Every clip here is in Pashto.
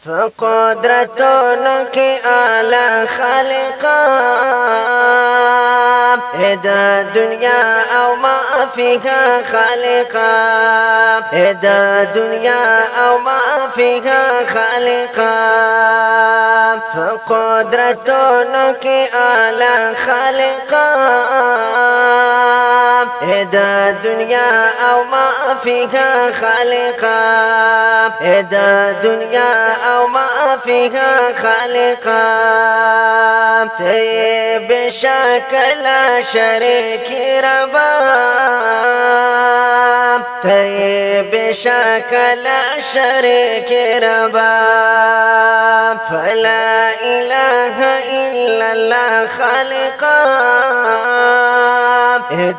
فقدرتونو کی اعلی خالقا دا دنیا او ما فيها خالقا دا دنیا او ما فيها خالقا فقدرتونو کی اعلی خالقا دا دنیا او ما فيها خالقا دا دنیا او ما فيها خالقا تی بشکل شریک ربا تی بشکل شریک ربا فلا اله الا الله خالقا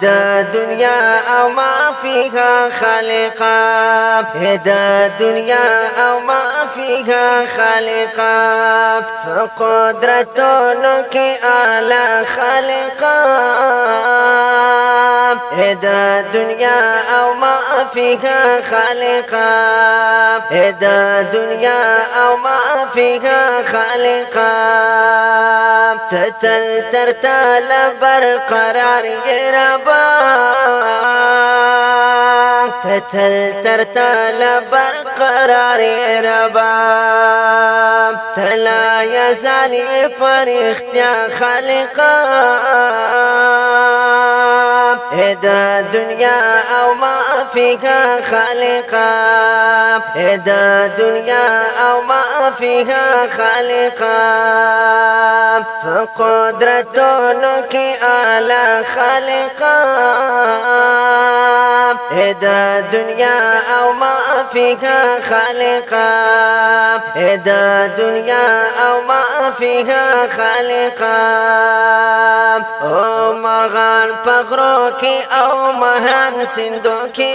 دا دنیا او ما فيها خالقا دا دنیا او ما فيها خالقا فقدرتونو کی اعلی خالقا دا دنیا او ما فيها خالقا دا دنیا او ما فيها خالقا تتل ترتال برقرار ربا تتل ترتال برقرار ربا تلا يزال پر اختیار خالقا دا دنیا او ما فيها خالقا دا دنیا او ما فيها خالقا فقدرتونو کی اعلی خالقا دا دنیا او ما فيها خالقا دا دنیا او ما فيها خالقا او مرغان پغرو کی او مهان سندو کی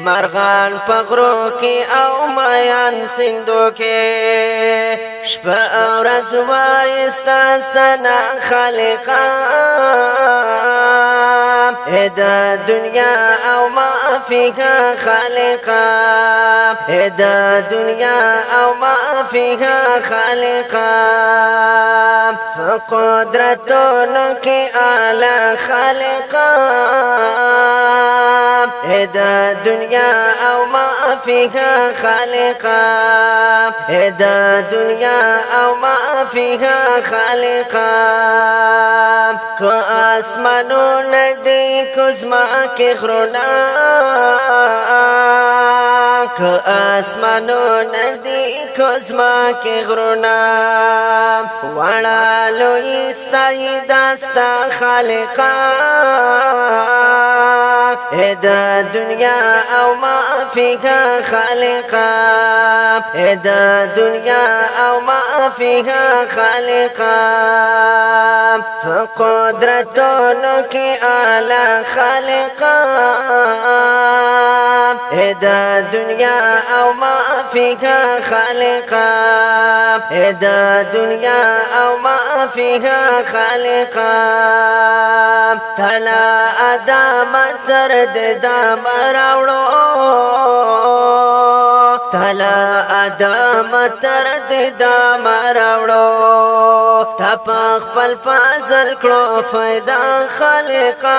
مرغان پغرو کی او مهان سندو کی شپا او رزوا استا سنا خالقا دا دنیا او ما فيها خالقا دا دنیا او ما فيها خالقا فقدرتونو کی اعلی خالقا دا دنیا او ما فيها خالقا دا دنیا او ما فيها خالقا کو آسمانو ندی کزما کی غرونا کو آسمانو ندی کزما کی غرونا وڑا لوی ستای داستا خالقا دا دنیا او ما فيها خالقا دا دنیا او ما فيها خالقا فقدرتونو کی اعلی خالقا دا دنیا او ما فيها خالقا دا دنیا او ما فيها خالقا تلا ادم ترد دام راوڑو تلا ادم ترد دام راوڑو تپخ پل پازل کلو فیدا خالقا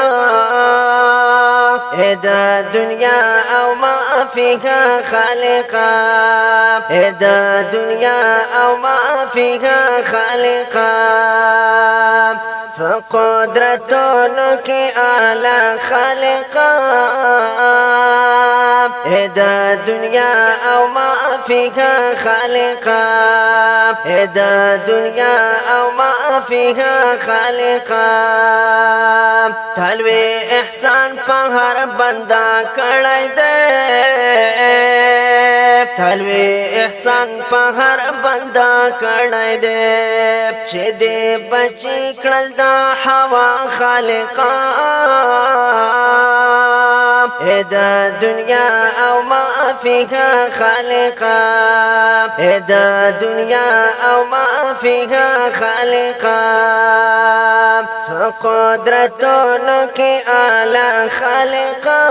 دا دنیا او ما فيها خالقا دا دنیا او ما فيها خالقا فقدرتونو کی اعلی خالقا دا دنیا او ما فيها خالقا دا دنیا او ما فيها خالقا تلوی احسان په هر بندا کړای دے تلوی احسان په هر بندا کړای دے چې دې بچی کړل دا هوا خالقا دا دنیا او ما فيها خالقا دا دنیا او ما فيها خالقا فقدرتونو کی اعلی خالقا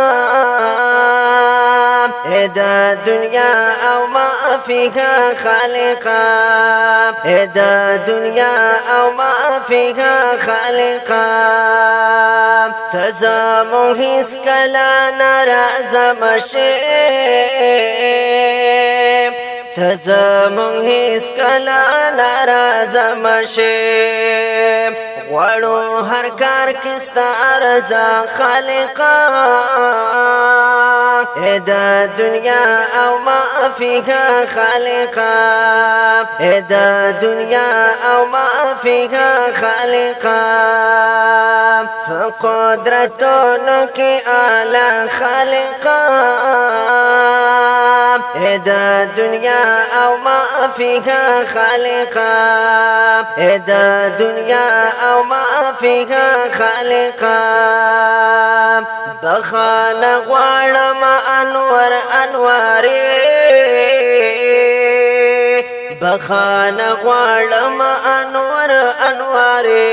دا دنیا او ما فيها خالقا دا دنیا او ما فيها خالقا تزامو هیس کلا نرازم شیم تزامو هیس کلا نرازم شیم غواړو هر کار کستا رضا خالقا دا دنیا او ما فيها خالقا دا دنیا او ما فيها خالقا فقدرتونو کی اعلی خالقا دا دنیا او ما فيها خالقا دا دنیا او ما فيها خالقا بخانه غواړم انور انواري بخانه غواړم انور انواري